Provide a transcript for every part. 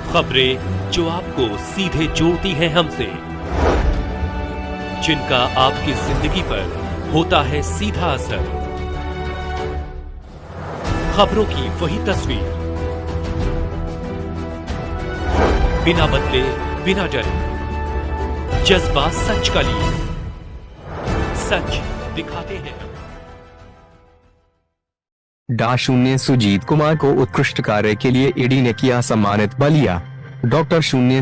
खबरें जो आपको सीधे जोड़ती हैं हमसे, जिनका आपकी जिंदगी पर होता है सीधा असर। खबरों की वही तस्वीर, बिना बदले बिना डरे, जज्बा सच का लिए, सच दिखाते हैं। डा. सुजीत कुमार को उत्कृष्ट कार्य के लिए ईडी ने किया सम्मानित। बलिया डॉ.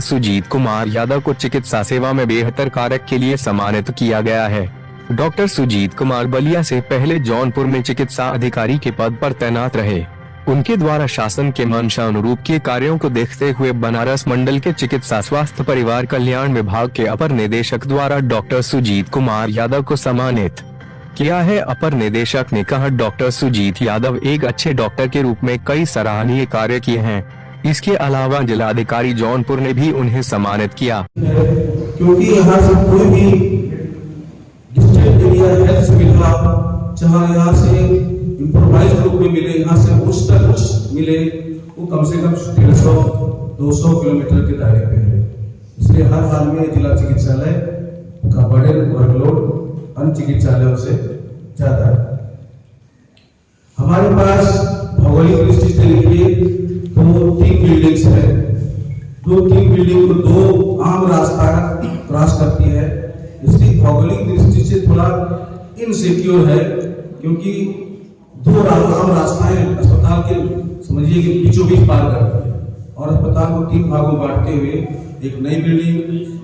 सुजीत कुमार यादव को चिकित्सा सेवा में बेहतर कार्य के लिए सम्मानित किया गया है। डॉ. सुजीत कुमार बलिया से पहले जौनपुर में चिकित्सा अधिकारी के पद पर तैनात रहे। उनके द्वारा शासन के मंशा अनुरूप किए कार्यों को देखते हुए बनारस मंडल के चिकित्सा स्वास्थ्य परिवार कल्याण विभाग के अपर निदेशक द्वारा डॉ. सुजीत कुमार यादव को सम्मानित किया है। अपर निदेशक ने कहा, डॉ. सुजीत यादव एक अच्छे डॉक्टर के रूप में कई सराहनीय कार्य किए हैं। इसके अलावा जिलाधिकारी जौनपुर ने भी उन्हें सम्मानित किया। क्योंकि यहाँ से कोई भी डिस्ट्रिक्ट एरिया हेल्थ सुविधा जहाँ यहाँ से इम्प्रोवाइज रूप में मिले, यहाँ से उच्च तक कुछ मिले, वो कम से कम 150-200 किलोमीटर के दायरे पे है। इसलिए हर हाल में जिला चिकित्सालय का बड़े वर्कलोड अन्य चिकित्सालयों से ज्यादा है। हमारे पास भौगोलिक दृष्टि से देखिए तो 3 बिल्डिंग्स है। जो 3 बिल्डिंग को 2 आम रास्ता क्रॉस करती है, इसलिए भौगोलिक दृष्टि से थोड़ा इनसिक्योर है, क्योंकि 2 आम रास्ताएं अस्पताल के समझिए कि बीचों बीच पार करती है, और अस्पताल को 3 भागों में बांटते हुए एक नई बिल्डिंग,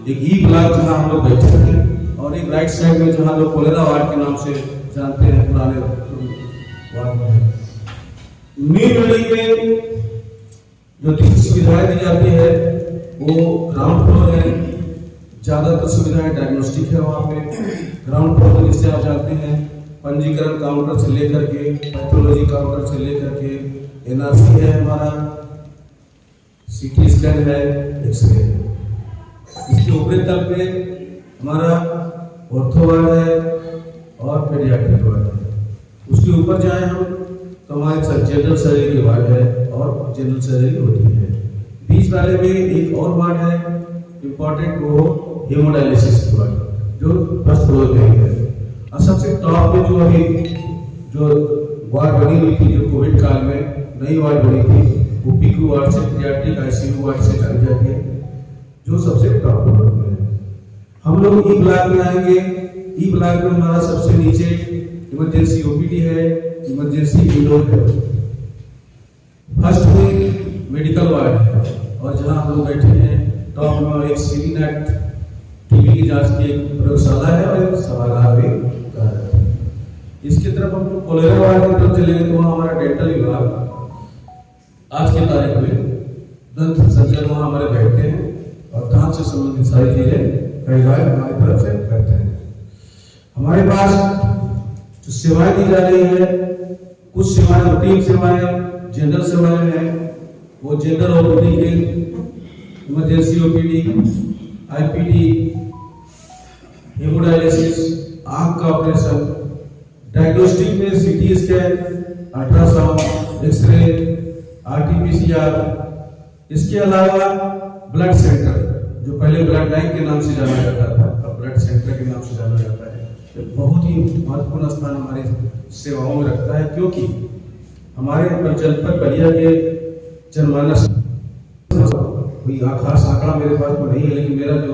एक ई ब्लॉक जहाँ हम लोग बैठे हैं, और एक राइट साइड में जहाँ लोग कोलेरा वार्ड के नाम से जानते हैं, पुराने वार्ड में। न्यू बिल्डिंग में जो 3 सुविधाएं दी जाती है वो ग्राउंड फ्लोर है। ज्यादातर सुविधाएं डायग्नोस्टिक है वहाँ पे। ग्राउंड फ्लोर जिससे आप जानते हैं पंजीकरण काउंटर से लेकर के पैथोलॉजी काउंटर से लेकर के NRC है, हमारा CT स्कैन है, एक्सरे है। इसके ऊपरी तल पे हमारा ऑर्थो वार्ड है और पेडियाट्रिक वार्ड है। उसके ऊपर जाए हम तो हमारे जनरल सर्जरी वार्ड है और जनरल सर्जरी होती है। बीच वाले में एक और वार्ड है इम्पोर्टेंट, वो हेमोडायलिसिस वार्ड, जो फर्स्ट फ्लोर पे है। और सबसे टॉप में जो अभी जो वार्ड बनी हुई थी, जो कोविड काल में नई वार्ड बनी थी, वो PQ वार्ड से पेडियाट्रिक ICU वार्ड से चली जाती है, जो सबसे टॉप फ्लोर में है। हम लोग ई ब्लॉक में आएंगे। ई ब्लॉक में हमारा सबसे नीचे इमरजेंसी OPD है, इमरजेंसी इंडोर है। फर्स्ट में मेडिकल वार्ड है, और जहां हम लोग बैठे हैं टॉप में एक CVNET TB की जांच की एक प्रयोगशाला है और एक सभागार भी है। इसकी तरफ हम कोलेरा वार्ड की तरफ चलेंगे तो वहाँ हमारा डेंटल विभाग आज के तारीख में दंत सर्जन वहाँ हमारे बैठते हैं और दांत से संबंधित सारी चीजें हमारी तरफ से करते हैं। हमारे पास जो सेवाएं दी जा रही है, कुछ सेवाएं रूटीन सेवाएं, जनरल सेवाएं हैं। वो जनरल OPD के इमरजेंसी OPD, IPD, हेमोडायलिसिस, आंख का ऑपरेशन, डायग्नोस्टिक में CT scan, ultrasound, X-ray, RT-PCR। इसके अलावा ब्लड सेंटर, जो पहले ब्लड बैंक के नाम से जाना जाता था, अब ब्लड सेंटर के नाम से जाना जाता है, तो बहुत ही महत्वपूर्ण स्थान हमारी सेवाओं में रखता है। क्योंकि हमारे जनपद बलिया के जनमानस, कोई खास आंकड़ा मेरे पास तो नहीं है, लेकिन मेरा जो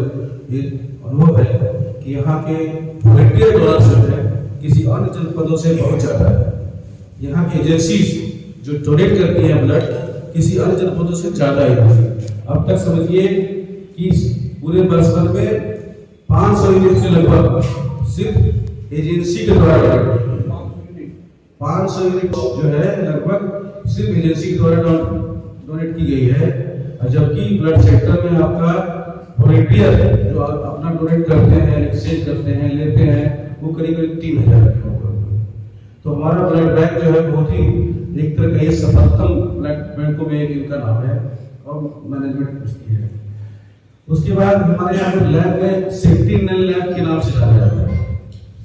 ये अनुभव है कि यहाँ के वॉलंटियर डोनर्स जो है किसी अन्य जनपदों से बहुत ज्यादा है। यहाँ की एजेंसीज जो डोनेट करती है ब्लड, किसी अन्य जनपदों से ज्यादा है। अब तक समझिए कि पूरे वर्ष भर में 500 यूनिट के लगभग सिर्फ एजेंसी के द्वारा 500 यूनिट जो है लगभग सिर्फ एजेंसी के द्वारा डोनेट की गई है। जबकि ब्लड सेंटर में आपका वॉलंटियर जो अपना डोनेट करते हैं, एक्सचेंज करते हैं, लेते हैं, वो करीब 3000 है। तो हमारा ब्लड बैंक जो है बहुत ही एक तरह का ये सफलतम ब्लड बैंकों में एक इनका नाम है और मैनेजमेंट उसकी है। उसके बाद हमारे यहाँ पे लैब में सेंटिनल लैब के नाम से जाना जाता है।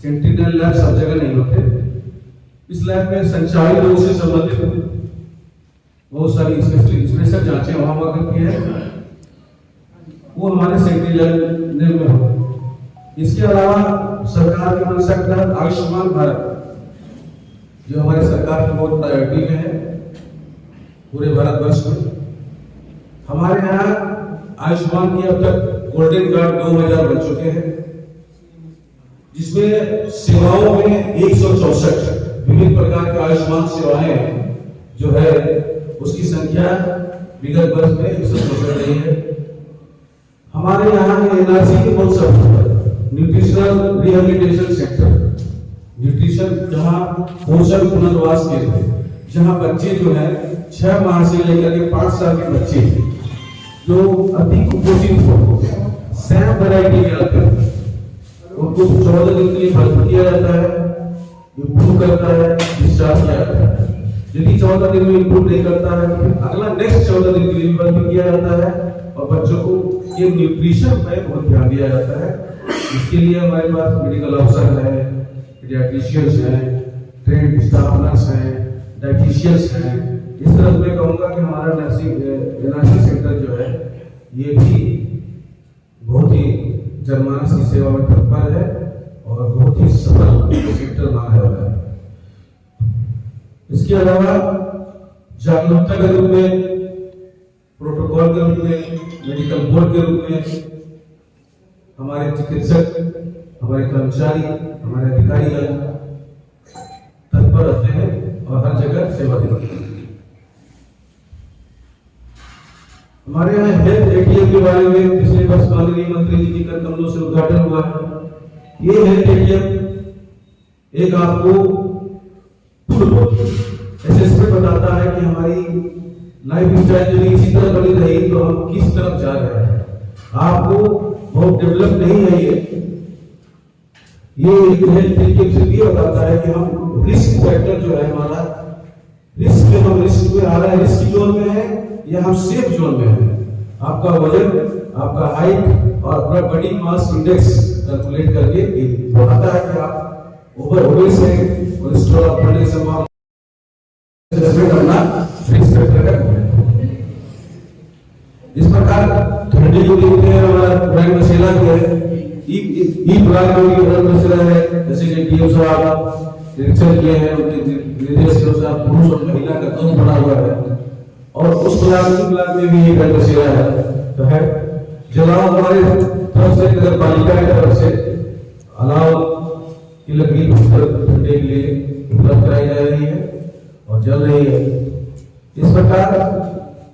सेंटिनल लैब सब जगह नहीं होते। इस लैब में संचारी रोग से संबंधित बहुत सारी स्पेशल जांचें वहां हुआ करती है, वो हमारे सेक्रेटरी में हो। इसके अलावा सरकार की मंशा के तहत आयुष्मान भारत जो हमारी सरकार की बहुत प्रायोरिटी में है पूरे भारतवर्ष में। हमारे यहाँ आयुष्मान के अब तक गोल्डन कार्ड 2000 बन चुके हैं, जिसमें सेवाओं में 164 विभिन्न प्रकार के आयुष्मान सेवाएं जो है उसकी संख्या विगत वर्ष में 164 रही है। हमारे यहाँ एनआरसी के बहुत सब न्यूट्रिशनल रिहेबिलिटेशन सेंटर, न्यूट्रिशन जहाँ पोषण पुनर्वास केंद्र, जहाँ बच्चे जो है 6 माह से लेकर के 5 साल के बच्चे जो अति कुपोषित हो, सैम वैरायटी के आते उनको 14 दिन के लिए भर्ती किया जाता है, इम्प्रूव करता है, डिस्चार्ज किया जाता है। यदि 14 दिन में इम्प्रूव नहीं करता है तो फिर अगला नेक्स्ट 14 दिन के लिए भर्ती किया जाता है और बच्चों को ये न्यूट्रिशन पे बहुत ध्यान दिया जाता है। इसके लिए हमारे पास मेडिकल अफसर है, पीडियाट्रिशियंस हैं, ट्रेंड स्टाफ नर्स हैं, डाइटिशियंस हैं। इस तरह मैं कहूँगा कि हमारा एनआरसी सेंटर जो है ये भी बहुत ही जनमानस की सेवा में तत्पर है और बहुत ही सफल सेक्टर माना जाता है। इसके अलावा जागरूकता के रूप में, प्रोटोकॉल के रूप में, मेडिकल बोर्ड के रूप में हमारे चिकित्सक, हमारे कर्मचारी, हमारे अधिकारी तत्पर रहते हैं और हर जगह सेवा देते हैं। हमारे यहाँ हेल्थ एटीएम के बारे में पिछले वर्ष माननीय मंत्री जी की कदमों से उद्घाटन हुआ है। ये हेल्थ एटीएम एक आपको असेसमेंट बताता है कि हमारी लाइफ स्टाइल यदि इसी तरह बनी रही तो हम किस तरफ जा रहे हैं। आपको बहुत डेवलप नहीं है ये हेल्थ एटीएम से भी बताता है कि हम रिस्क फैक्टर जो है हमारा, रिस्क में हम रिस्क में आ रहे हैं, रिस्क जोन में है या हम सेफ जोन में है। आपका वजन, आपका हाइट और अपना बॉडी मास इंडेक्स कैलकुलेट करके बताता है कि आप ओवर ओबेस है, कोलेस्ट्रॉल बढ़ने से करना रिस्क फैक्टर है। इस प्रकार ठंडी को देखते हैं, हमारा ब्लड मशीला जो है ई ब्लड मशीला है, जैसे कि डीएम साहब निरीक्षण किए हैं, उनके निर्देश के अनुसार पुरुष और महिला का कम पड़ा हुआ है और उस ब्लड में भी ब्लड मशीला है। तो है जलाओ हमारे तरफ से, नगर पालिका की तरफ से अलाव की लकड़ी ठंडे के लिए उपलब्ध कराई जा रही है और जल रही है। इस प्रकार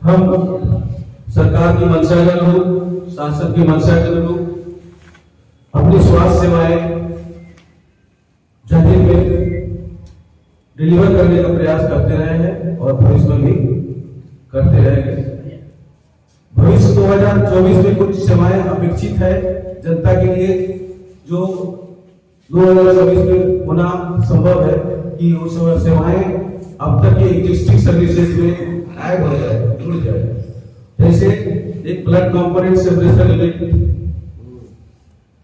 हम सरकार की मंशा के अनुरूप, शासन की मंशा के अनुरूप अपनी स्वास्थ्य सेवाएं जनहित में डिलीवर करने का प्रयास करते रहे हैं और भविष्य में भी करते रहेंगे। भविष्य 2024 में कुछ सेवाएं अपेक्षित है जनता के लिए जो 2024 में होना संभव है कि वो सेवाएं अब तक के एग्जिस्टिंग सर्विसेज में ऐड हो जाए, जुड़ जाए। जैसे एक ब्लड कंपोनेंट सेपरेशन यूनिट,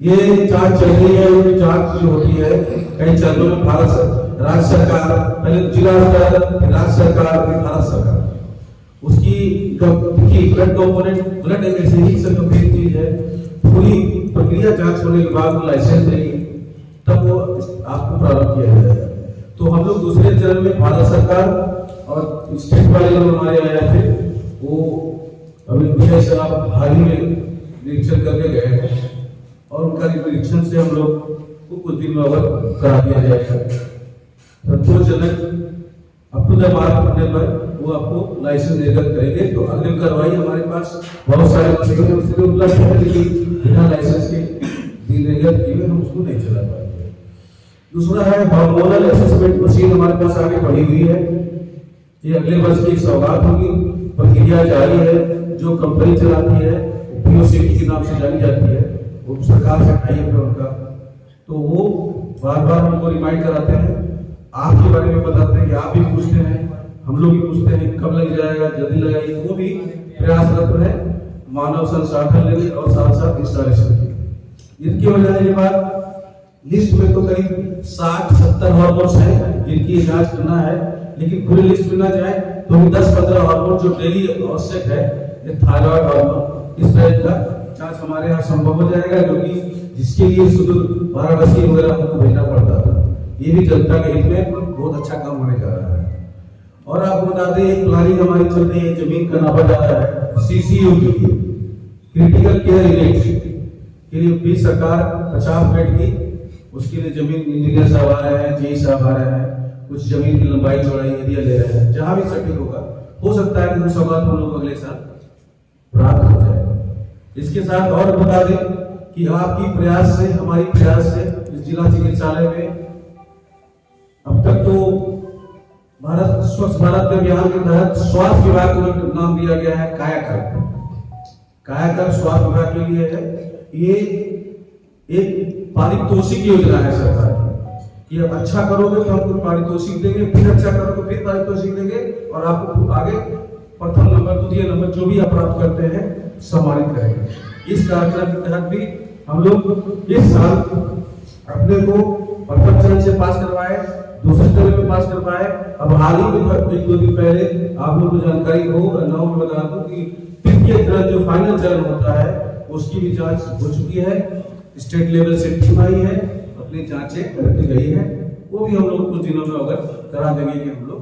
ये जांच चल रही है, उनकी जांच जो होती है कई चरणों में भारत राज्य सरकार, पहले जिला स्तर, राज्य सरकार, भारत सरकार, उसकी ब्लड कंपोनेंट, ब्लड एक ऐसी ही गंभीर चीज है, पूरी प्रक्रिया जांच होने के बाद वो लाइसेंस देगी तब वो आपको प्रारंभ किया जाएगा। तो हम लोग दूसरे चरण में भारत सरकार और स्टेट वाले लोग हमारे आए थे, वो अभी विजय साहब हाल ही में निरीक्षण करके गए हैं और उनका निरीक्षण से हम लोग को कुछ दिन में अवगत करा दिया जाएगा। संतोषजनक अप टू द मार्क होने पर वो आपको लाइसेंस निर्गत करेंगे। तो अग्रिम कार्रवाई हमारे पास बहुत सारे मशीनें उपलब्ध है, लेकिन बिना लाइसेंस के निर्गत किए हम उसको नहीं चला पाएंगे। दूसरा है हार्मोनल असेसमेंट मशीन हमारे पास आगे बढ़ी हुई है, ये अगले वर्ष की सौगात होगी, प्रक्रिया जारी है। जो कंपनी चलाती है पीओसीटी के नाम से जानी जाती है, वो सरकार से टाइप है उनका, तो वो बार बार हमको रिमाइंड कराते हैं, आपके बारे में बताते हैं कि आप भी पूछते हैं, हम लोग भी पूछते हैं कब लग जाएगा, जल्दी लगाइए। वो भी प्रयासरत है मानव संसाधन लेने और साथ साथ इंस्टॉलेशन की। इनकी हो जाने के बाद लिस्ट में तो करीब 60-70 हार्मोन्स हैं जिनकी जांच करना है। लेकिन पूरी लिस्ट में ना जाए तो भी 10-15 हार्मोन जो डेली आवश्यक है, थायराइड हार्मोन, इस टाइप का जांच हमारे यहाँ संभव हो जाएगा, जो कि जिसके लिए सुदूर वाराणसी वगैरह हमको भेजना पड़ता था। ये भी जनता के हित में बहुत अच्छा काम होने जा रहा है। और आपको बता दें, एक प्लानिंग हमारी चल रही है, जमीन का नापा जा रहा है CCU के लिए, क्रिटिकल केयर यूनिट के लिए भी सरकार 50 बेड की, उसके लिए जमीन इंजीनियर साहब आ रहे हैं, जेई साहब आ रहे हैं, कुछ जमीन की लंबाई चौड़ाई एरिया ले रहे हैं, जहां भी सटीक होगा, हो सकता है कि सौगात हम लोग अगले साल प्राप्त हो जाए। इसके साथ और बता दें कि आपकी प्रयास से, हमारी प्रयास से इस जिला चिकित्सालय में अब तक तो भारत स्वच्छ भारत अभियान के तहत स्वास्थ्य विभाग को नाम दिया गया है कायाकल्प। कायाकल्प स्वास्थ्य विभाग के लिए है। ये एक पारितोषिक योजना है सरकार की, कि अब अच्छा करोगे तो हमको पारितोषिक देंगे, फिर अच्छा करोगे फिर पारितोषिक देंगे, और आपको आगे प्रथम नंबर, द्वितीय नंबर जो भी आप प्राप्त करते हैं सम्मानित करेंगे। इस कार्यक्रम के तहत भी हम लोग इस साल अपने को प्रथम चरण से पास करवाए, दूसरे चरण में पास करवाए। अब हाल ही में 1-2 दिन पहले आप लोगों को जानकारी हो, नौ में बता दूं कि तृतीय चरण जो फाइनल चरण होता है उसकी भी जांच हो चुकी है। स्टेट लेवल से टीम आई है, अपनी जांचें करती गई है, वो भी हम लोग कुछ दिनों में अवगत करा देंगे कि हम लोग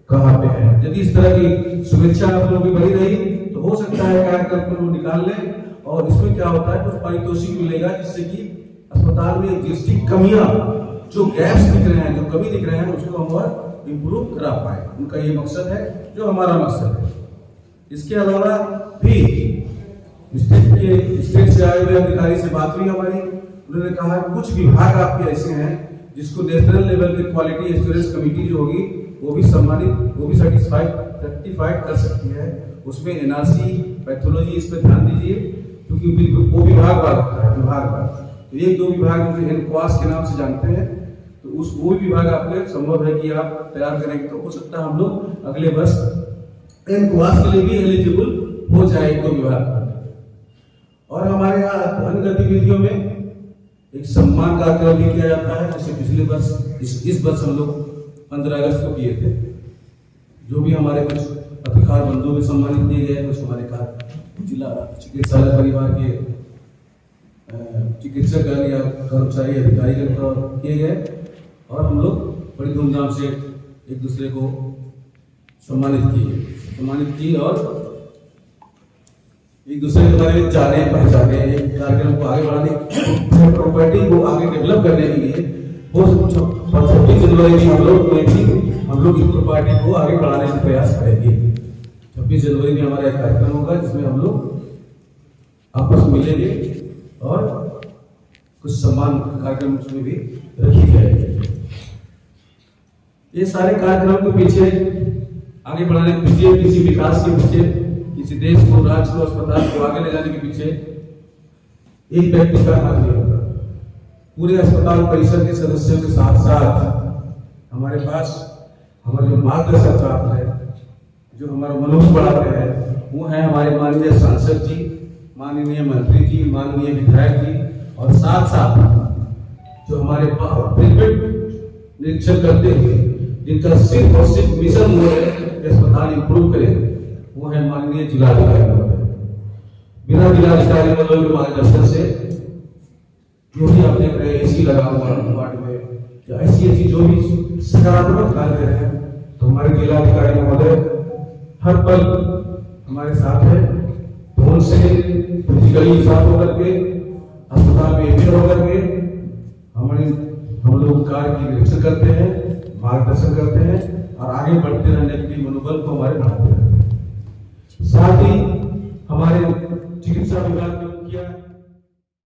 कहाँ पे हैं। यदि इस तरह की शुभेच्छा आप लोगों की बनी रही तो हो सकता है कार्यक्रम को निकाल लें, और इसमें क्या होता है, कुछ पारितोषिक मिलेगा, जिससे कि अस्पताल में जिसकी कमियां, जो गैप्स दिख रहे हैं, जो कमी दिख रहे हैं, उसको हम और इम्प्रूव करा पाए। उनका ये मकसद है, जो हमारा मकसद है। इसके अलावा भी स्टेट से आए हुए अधिकारी से बात हुई हमारी, उन्होंने कहा कुछ विभाग आपके ऐसे हैं जिसको नेशनल लेवल की क्वालिटी एश्योरेंस कमेटी जो होगी वो भी सम्मानित, वो भी सर्टिफाइड कर सकती है। उसमें NRC, पैथोलॉजी, इस पर ध्यान दीजिए, क्योंकि वो विभाग तो 1-2 विभाग जो एनक्वास के नाम से जानते हैं, तो उस वो विभाग आपके संभव है कि आप तैयार करेंगे, तो हो सकता है हम लोग अगले वर्ष एनक्वास के लिए भी एलिजिबल हो जाए 1-2 विभाग। और हमारे यहाँ अन्य गतिविधियों में एक सम्मान कार्यक्रम भी किया जाता है, जैसे पिछले वर्ष इस वर्ष हम लोग 15 अगस्त को किए थे। जो भी हमारे कुछ पत्रकार बंधुओं में सम्मानित किए गए, कुछ हमारे जिला चिकित्सालय परिवार के चिकित्सक या कर्मचारी अधिकारी किए गए, और हम लोग बड़ी धूमधाम से एक दूसरे को सम्मानित किए और एक दूसरे के बारे में जाने पहचाने, एक कार्यक्रम को आगे बढ़ाने, प्रॉपर्टी को आगे डेवलप करने के लिए वो 26 जनवरी में हम लोग इस प्रॉपर्टी को आगे बढ़ाने का प्रयास करेंगे। 26 जनवरी में हमारा एक कार्यक्रम होगा जिसमें हम लोग आपस में मिलेंगे और कुछ सम्मान कार्यक्रम उसमें भी रखी जाएगी। ये सारे कार्यक्रम के पीछे आगे बढ़ाने के पीछे, किसी विकास के पीछे, किसी देश को, राज्य को, अस्पताल को आगे ले जाने के पीछे एक व्यक्ति का हाथ नहीं होता। पूरे अस्पताल परिषद के सदस्यों के साथ साथ हमारे पास हमारे जो मार्गदर्शक प्राप्त है, जो हमारा मनोबल बढ़ाते हैं, वो है हमारे माननीय सांसद जी, माननीय मंत्री जी, माननीय विधायक जी, और साथ साथ जो हमारे निरीक्षण करते हुए जिनका सिर्फ और सिर्फ मिशन वो है कि अस्पताल इंप्रूव करें, वो है माननीय जिलाधिकारी महोदय। बिना जिलाधिकारी महोदय के मार्गदर्शन से जो भी आप देख रहे हैं AC लगा हुआ वार्ड में, या ऐसी जो भी सकारात्मक कार्य कर रहे हैं, तो हमारे जिलाधिकारी महोदय हर पल हमारे साथ है। फोन से फिजिकली साथ होकर के, अस्पताल में एंटर होकर के हम लोग कार्य की निरीक्षण करते हैं, मार्गदर्शन करते हैं, और आगे बढ़ते रहने के लिए मनोबल को हमारे बढ़ाते हैं।